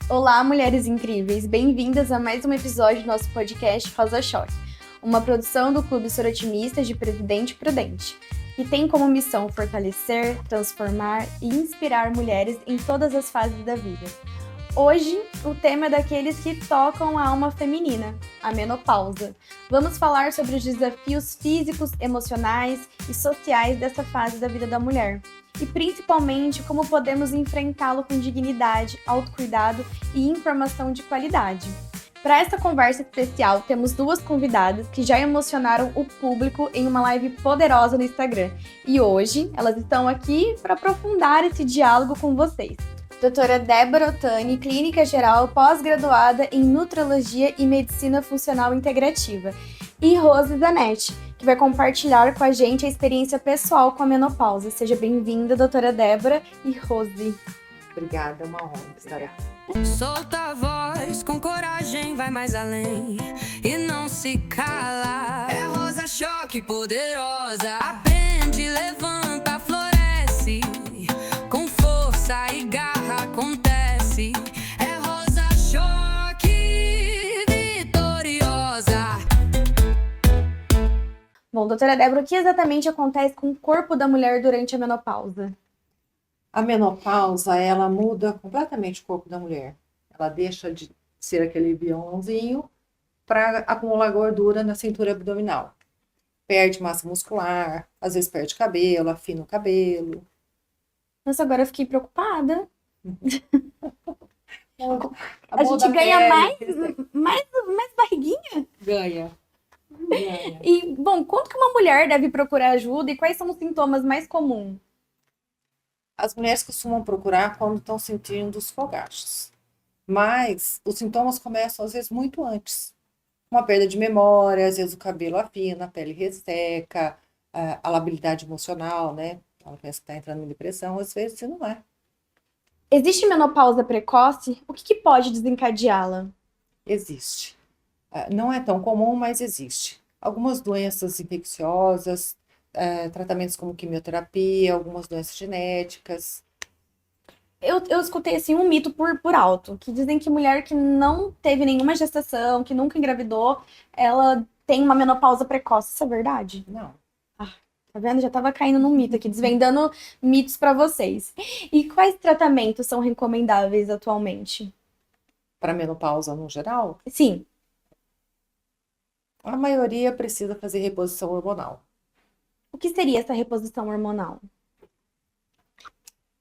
Olá, mulheres incríveis! Bem-vindas a mais um episódio do nosso podcast Rosa Choque, uma produção do Clube Sorotimistas de Presidente Prudente, que tem como missão fortalecer, transformar e inspirar mulheres em todas as fases da vida. Hoje, o tema é daqueles que tocam a alma feminina, a menopausa. Vamos falar sobre os desafios físicos, emocionais e sociais dessa fase da vida da mulher. E principalmente como podemos enfrentá-lo com dignidade, autocuidado e informação de qualidade. Para essa conversa especial, temos duas convidadas que já emocionaram o público em uma live poderosa no Instagram. E hoje, elas estão aqui para aprofundar esse diálogo com vocês. Doutora Débora Ottani, clínica geral pós-graduada em Nutrologia e Medicina Funcional Integrativa. E Rose Zanetti, que vai compartilhar com a gente a experiência pessoal com a menopausa. Seja bem-vinda, doutora Débora e Rose. Obrigada, é uma honra estar aqui. Solta a voz, com coragem, vai mais além e não se cala. É Rosa Choque poderosa, aprende, levanta, floresce, com força e garra acontece. É Rosa Choque vitoriosa. Bom, doutora Débora, o que exatamente acontece com o corpo da mulher durante a menopausa? A menopausa, ela muda completamente o corpo da mulher. Ela deixa de ser aquele biomãozinho para acumular gordura na cintura abdominal. Perde massa muscular, às vezes perde cabelo, afina o cabelo. Nossa, agora eu fiquei preocupada. A A gente ganha pele, mais barriguinha? Ganha. E, bom, quanto que uma mulher deve procurar ajuda e quais são os sintomas mais comuns? As mulheres costumam procurar quando estão sentindo os fogachos. Mas os sintomas começam, às vezes, muito antes. Uma perda de memória, às vezes o cabelo afina, a pele resseca, a labilidade emocional, né? Ela pensa que está entrando em depressão, às vezes não é. Existe menopausa precoce? O que pode desencadeá-la? Existe. Não é tão comum, mas existe. Algumas doenças infecciosas, tratamentos como quimioterapia, algumas doenças genéticas. Eu escutei assim um mito por alto, que dizem que mulher que não teve nenhuma gestação, que nunca engravidou, ela tem uma menopausa precoce. Isso é verdade? Não. Tá vendo? Já tava caindo num mito aqui, desvendando mitos para vocês. E quais tratamentos são recomendáveis atualmente? Para menopausa no geral, Sim. a maioria precisa fazer reposição hormonal. O que seria essa reposição hormonal?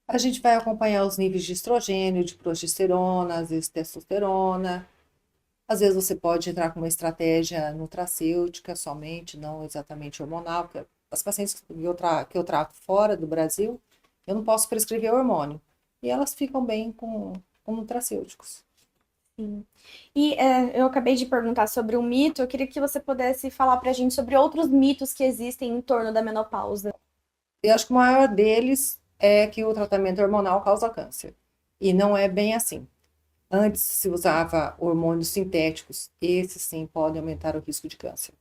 A gente vai acompanhar os níveis de estrogênio, de progesterona, às vezes testosterona. Às vezes você pode entrar com uma estratégia nutracêutica somente, não exatamente hormonal, porque as pacientes que eu trato fora do Brasil, eu não posso prescrever hormônio. E elas ficam bem com nutracêuticos. Sim. E eu acabei de perguntar sobre um mito, eu queria que você pudesse falar pra gente sobre outros mitos que existem em torno da menopausa. Eu acho que o maior deles é que o tratamento hormonal causa câncer. E não é bem assim. Antes se usava hormônios sintéticos, esses sim podem aumentar o risco de câncer.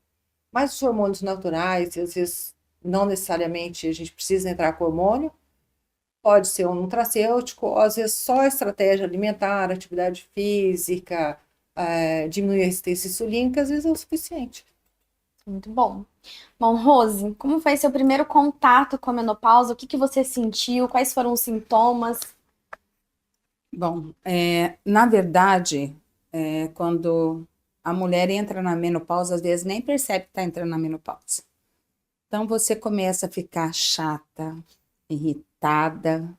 Mas os hormônios naturais, às vezes não necessariamente a gente precisa entrar com hormônio, pode ser um nutracêutico, ou às vezes só estratégia alimentar, atividade física, diminuir a resistência insulínica, às vezes é o suficiente. Muito bom. Bom, Rose, como foi seu primeiro contato com a menopausa? O que você sentiu? Quais foram os sintomas? Bom, na verdade, quando a mulher entra na menopausa, às vezes nem percebe que está entrando na menopausa. Então, você começa a ficar chata, irritada,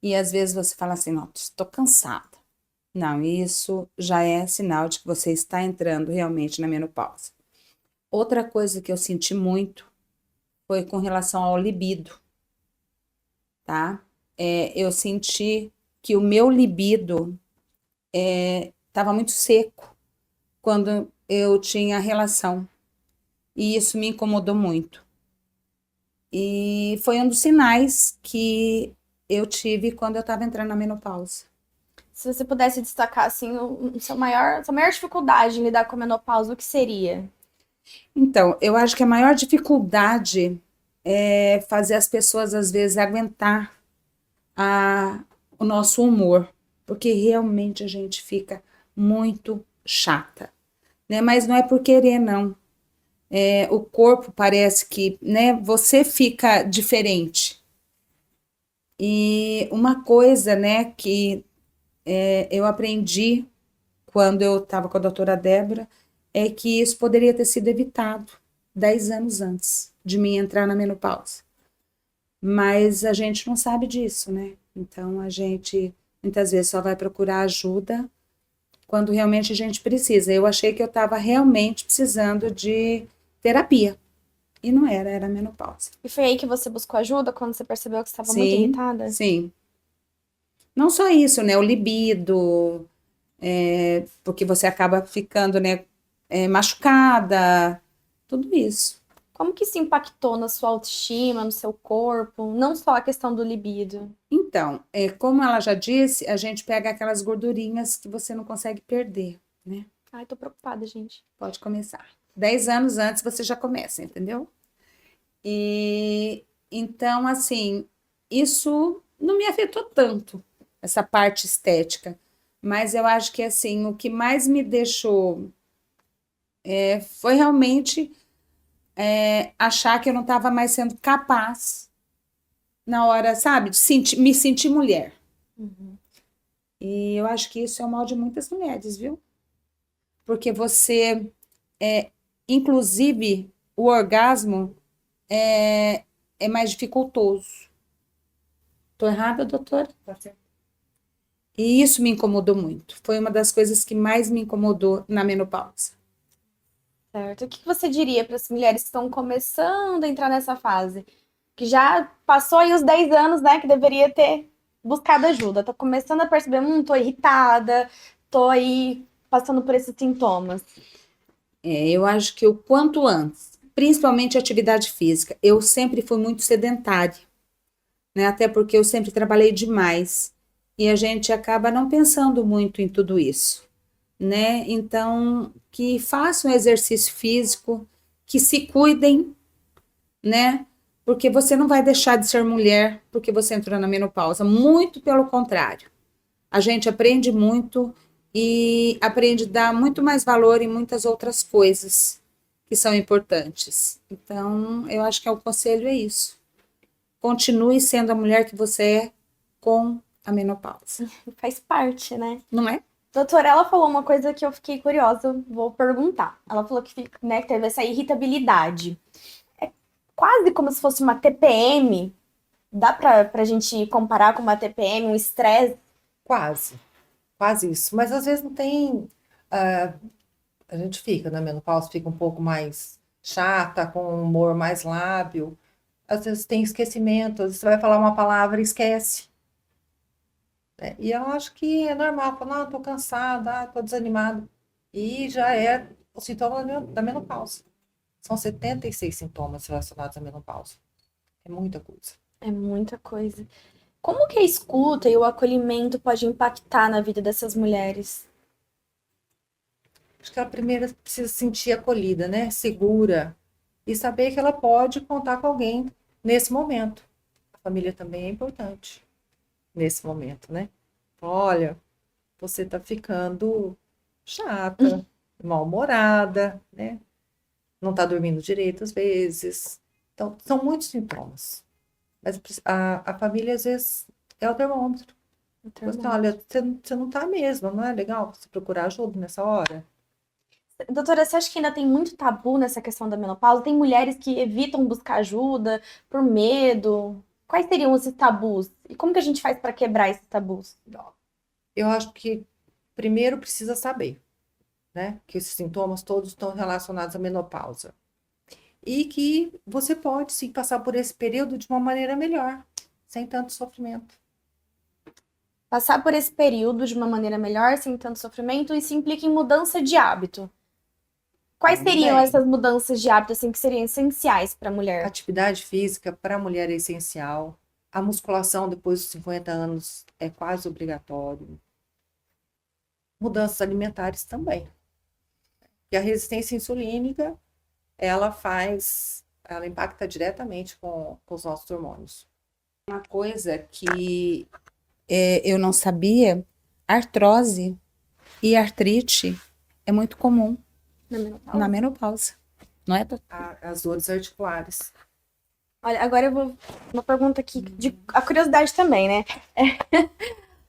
e às vezes você fala assim, não, estou cansada. Não, isso já é sinal de que você está entrando realmente na menopausa. Outra coisa que eu senti muito foi com relação ao libido, tá? Eu senti que o meu libido estava muito seco quando eu tinha relação. E isso me incomodou muito. E foi um dos sinais que eu tive quando eu estava entrando na menopausa. Se você pudesse destacar, assim, sua maior dificuldade em lidar com a menopausa, o que seria? Então, eu acho que a maior dificuldade é fazer as pessoas, às vezes, aguentar o nosso humor. porque realmente a gente fica muito chata, né? Mas não é por querer, não. O corpo parece que, né, você fica diferente. E uma coisa, né, que eu aprendi quando eu estava com a doutora Débora, é que isso poderia ter sido evitado 10 anos antes de mim entrar na menopausa. Mas a gente não sabe disso, né? Então a gente muitas vezes só vai procurar ajuda quando realmente a gente precisa. Eu achei que eu estava realmente precisando de terapia. E não era, era menopausa. E foi aí que você buscou ajuda quando você percebeu que você estava muito Sim, irritada? sim. Não só isso, né? O libido, porque você acaba ficando, né, machucada, tudo isso. Como que isso impactou na sua autoestima, no seu corpo? Não só a questão do libido. Então, como ela já disse, a gente pega aquelas gordurinhas que você não consegue perder, né? Ai, tô preocupada, gente. Pode começar. 10 anos antes você já começa, entendeu? E então, assim, isso não me afetou tanto, essa parte estética. Mas eu acho que, assim, o que mais me deixou foi realmente achar que eu não estava mais sendo capaz na hora, sabe, de me sentir mulher. E eu acho que isso é o mal de muitas mulheres, viu? Porque você, inclusive, o orgasmo é mais dificultoso. Tô errada, doutora? Tá certo. E isso me incomodou muito. Foi uma das coisas que mais me incomodou na menopausa. Certo. O que você diria para as mulheres que estão começando a entrar nessa fase? Que já passou aí os 10 anos, né? Que deveria ter buscado ajuda. Tô começando a perceber, tô irritada, tô aí passando por esses sintomas. Eu acho que o quanto antes, principalmente atividade física, eu sempre fui muito sedentária, né? Até porque eu sempre trabalhei demais e a gente acaba não pensando muito em tudo isso, né? Então, que façam exercício físico, que se cuidem, né? Porque você não vai deixar de ser mulher porque você entrou na menopausa, muito pelo contrário. A gente aprende muito e aprende a dar muito mais valor em muitas outras coisas que são importantes. Então, eu acho que o conselho é isso. Continue sendo a mulher que você é com a menopausa. Faz parte, né? Não é? Doutora, ela falou uma coisa que eu fiquei curiosa, vou perguntar. Ela falou que, né, que teve essa irritabilidade. É quase como se fosse uma TPM. Dá pra gente comparar com uma TPM, um estresse? Quase, quase isso. Mas às vezes não tem. A gente fica na menopausa, fica um pouco mais chata, com um humor mais lábil. Às vezes tem esquecimento, às vezes você vai falar uma palavra e esquece. Né? E eu acho que é normal, falar, não, tô cansada, tô desanimada. E já é o sintoma da menopausa. São 76 sintomas relacionados à menopausa. É muita coisa. É muita coisa. Como que a escuta e o acolhimento pode impactar na vida dessas mulheres? Acho que ela primeiro precisa se sentir acolhida, né? Segura. E saber que ela pode contar com alguém nesse momento. A família também é importante nesse momento, né? Olha, você tá ficando chata, mal-humorada, né? Não tá dormindo direito às vezes. Então, são muitos sintomas. Mas a família, às vezes, é o termômetro. Você, olha, você não tá mesmo, não é legal você procurar ajuda nessa hora? Doutora, você acha que ainda tem muito tabu nessa questão da menopausa? Tem mulheres que evitam buscar ajuda por medo? Quais seriam esses tabus? E como que a gente faz para quebrar esses tabus? Eu acho que primeiro precisa saber, né? Que esses sintomas todos estão relacionados à menopausa. E que você pode sim passar por esse período de uma maneira melhor, sem tanto sofrimento. Passar por esse período de uma maneira melhor, sem tanto sofrimento, isso implica em mudança de hábito. Quais seriam Bem, essas mudanças de hábito assim, que seriam essenciais para a mulher? atividade física para a mulher é essencial. A musculação depois dos 50 anos é quase obrigatório. Mudanças alimentares também. E a resistência insulínica, ela impacta diretamente com os nossos hormônios. Uma coisa que eu não sabia, artrose e artrite é muito comum Na menopausa. na menopausa, não é, doutor? As dores articulares. Olha, agora eu vou. Uma pergunta aqui, a curiosidade também, né?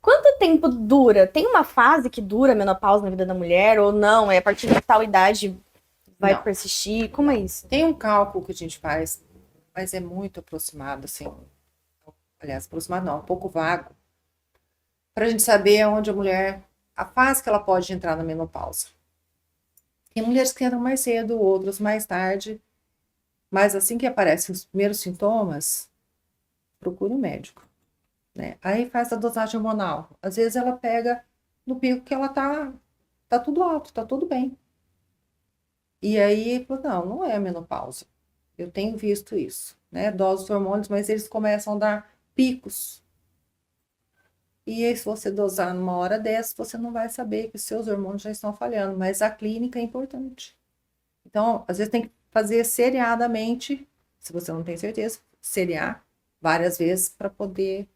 Quanto tempo dura? Tem uma fase que dura a menopausa na vida da mulher ou não? É a partir de tal idade vai Não. persistir? Como é isso? Tem um cálculo que a gente faz, mas é muito aproximado, assim. Aliás, aproximado não, um pouco vago. Para a gente saber onde a fase que ela pode entrar na menopausa. Tem mulheres que entram mais cedo, outras mais tarde. Mas assim que aparecem os primeiros sintomas, procure um médico, né? Aí faz a dosagem hormonal. Às vezes ela pega no pico que ela tá tudo alto, tá tudo bem. E aí, não é menopausa. Eu tenho visto isso, né? Dose dos hormônios, mas eles começam a dar picos. E aí, se você dosar numa hora dessa, você não vai saber que os seus hormônios já estão falhando, mas a clínica é importante. Então, às vezes tem que fazer seriadamente, se você não tem certeza, seriar várias vezes para poder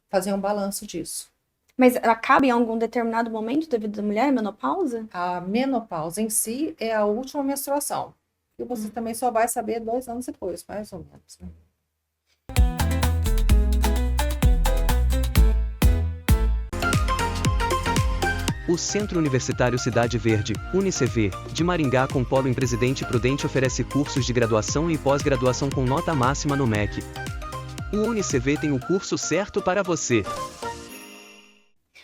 fazer um balanço disso. Mas acaba em algum determinado momento da vida da mulher, a menopausa? A menopausa em si é a última menstruação. E você também só vai saber 2 anos depois, mais ou menos, né? O Centro Universitário Cidade Verde, UniCV, de Maringá com polo em Presidente Prudente oferece cursos de graduação e pós-graduação com nota máxima no MEC. O UniCV tem o curso certo para você.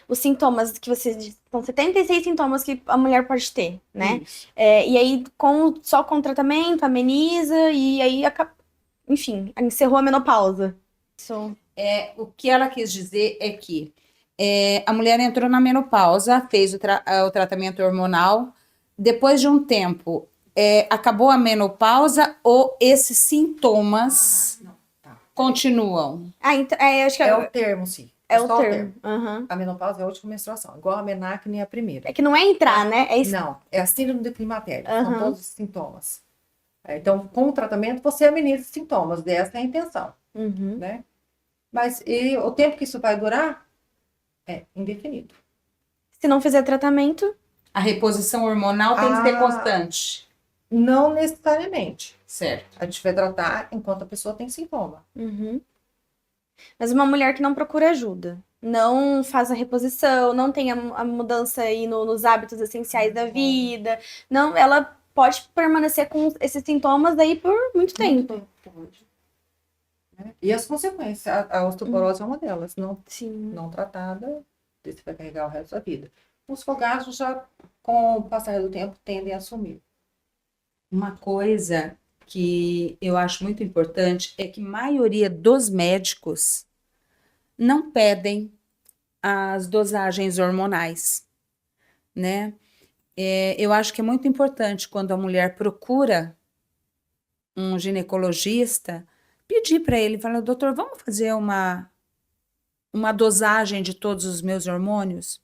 Os sintomas que você diz, são 76 sintomas que a mulher pode ter, né? Isso. E aí, só com tratamento, ameniza, e aí, enfim, encerrou a menopausa. Isso. O que ela quis dizer é que a mulher entrou na menopausa, fez o tratamento hormonal, depois de um tempo, acabou a menopausa ou esses sintomas continuam? Então, acho que É o termo, sim. é o só termo. Aham. A menopausa é a última menstruação, igual a menacne é a primeira. É que não é entrar, né? É isso. Não, é a síndrome do climatério, Aham. são todos os sintomas. Então, com o tratamento, você ameniza os sintomas, dessa é a intenção, Uhum. né? Mas e o tempo que isso vai durar é indefinido. Se não fizer tratamento, A reposição hormonal tem que ser Ah. constante, Não necessariamente. certo? A gente vai tratar enquanto a pessoa tem sintoma. uhum. Mas uma mulher que não procura ajuda, não faz a reposição, não tem a mudança aí nos hábitos essenciais da vida, não, ela pode permanecer com esses sintomas aí por muito tempo. Pode. Né? E as consequências, a osteoporose é uma delas. Sim. Não tratada, você vai carregar o resto da vida. Os fogaços já, com o passar do tempo, tendem a sumir. Uma coisa que eu acho muito importante é que a maioria dos médicos não pedem as dosagens hormonais, né? Eu acho que é muito importante quando a mulher procura um ginecologista, pedir para ele, falar, doutor, vamos fazer uma dosagem de todos os meus hormônios?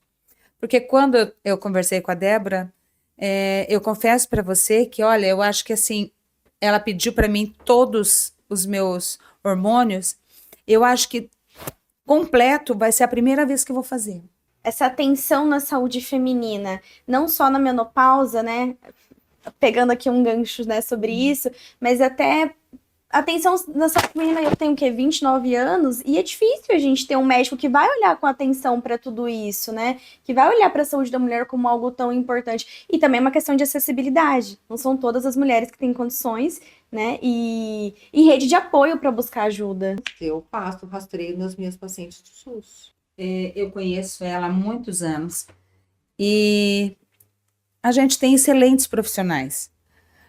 Porque quando eu conversei com a Débora, eu confesso para você que, olha, eu acho que assim, ela pediu para mim todos os meus hormônios, eu acho que completo vai ser a primeira vez que eu vou fazer. Essa atenção na saúde feminina, não só na menopausa, né? Pegando aqui um gancho, né, sobre isso, mas até atenção na saúde feminina. Eu tenho o quê? 29 anos, e é difícil a gente ter um médico que vai olhar com atenção para tudo isso, né? Que vai olhar para a saúde da mulher como algo tão importante. E também é uma questão de acessibilidade. Não são todas as mulheres que têm condições, né? E rede de apoio para buscar ajuda. Eu faço rastreio nas minhas pacientes do SUS. Eu conheço ela há muitos anos e a gente tem excelentes profissionais,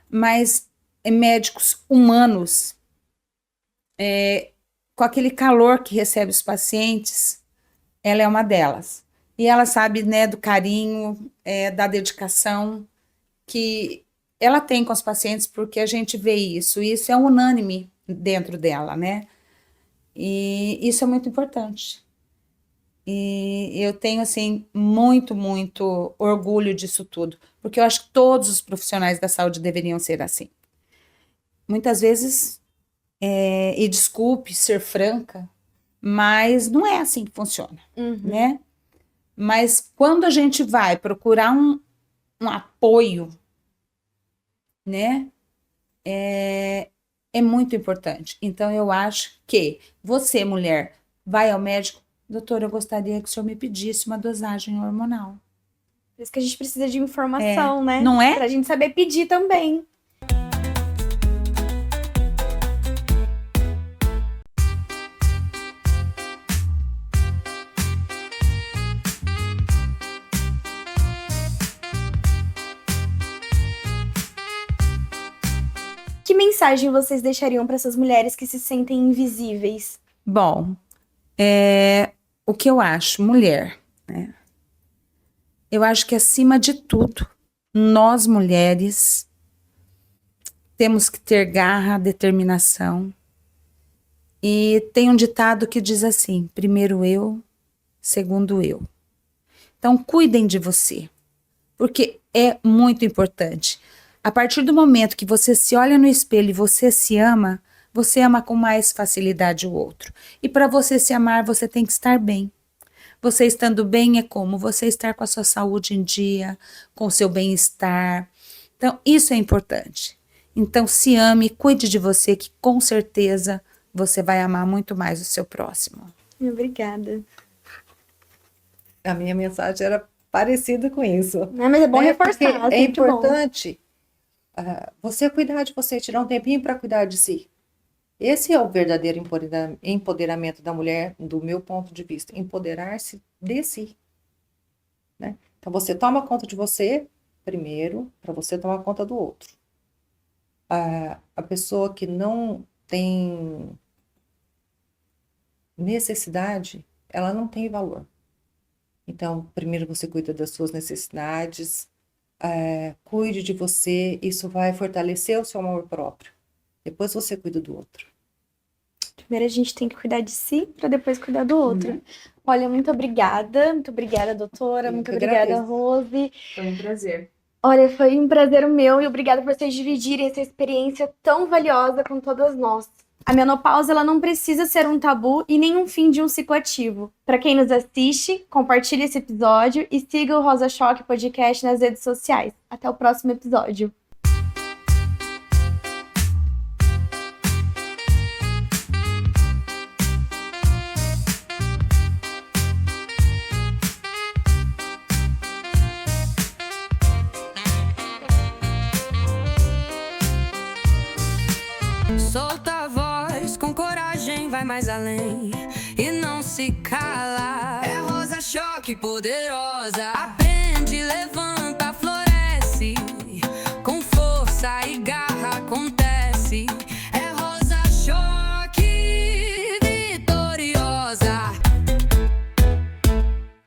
mas médicos humanos, com aquele calor que recebe os pacientes, ela é uma delas. E ela sabe, né, do carinho, da dedicação que ela tem com os pacientes, porque a gente vê isso. E isso é unânime dentro dela, né? E isso é muito importante. E eu tenho, assim, muito, muito orgulho disso tudo, porque eu acho que todos os profissionais da saúde deveriam ser assim. Muitas vezes, e desculpe ser franca, mas não é assim que funciona, Uhum. né? Mas quando a gente vai procurar um apoio, né? É muito importante. Então, eu acho que você, mulher, vai ao médico, doutor, eu gostaria que o senhor me pedisse uma dosagem hormonal. Por isso que a gente precisa de informação, né? Não é? Pra gente saber pedir também. Que mensagem vocês deixariam para essas mulheres que se sentem invisíveis? Bom, o que eu acho, mulher, né? Eu acho que acima de tudo, nós mulheres temos que ter garra, determinação. E tem um ditado que diz assim: primeiro eu, segundo eu. Então, cuidem de você, porque é muito importante. A partir do momento que você se olha no espelho e você ama com mais facilidade o outro. E para você se amar, você tem que estar bem. Você estando bem é como você estar com a sua saúde em dia, com o seu bem-estar. Então, isso é importante. Então, se ame, cuide de você, que com certeza você vai amar muito mais o seu próximo. Obrigada. A minha mensagem era parecida com isso. Mas é bom reforçar. Porque é importante você cuidar de você, tirar um tempinho para cuidar de si. Esse é o verdadeiro empoderamento da mulher, do meu ponto de vista. Empoderar-se de si. Né? Então, você toma conta de você primeiro, para você tomar conta do outro. A pessoa que não tem necessidade, ela não tem valor. Então, primeiro você cuida das suas necessidades, cuide de você, isso vai fortalecer o seu amor próprio. Depois você cuida do outro. Primeiro a gente tem que cuidar de si para depois cuidar do outro. Olha, muito obrigada, doutora, muito obrigada, Rose. Foi um prazer. Olha, foi um prazer meu e obrigada por vocês dividirem essa experiência tão valiosa com todas nós. A menopausa, ela não precisa ser um tabu e nem um fim de um ciclo ativo. Para quem nos assiste, compartilhe esse episódio e siga o Rosa Choque Podcast nas redes sociais. Até o próximo episódio. Solta a voz, com coragem vai mais além e não se cala. É Rosa Choque poderosa.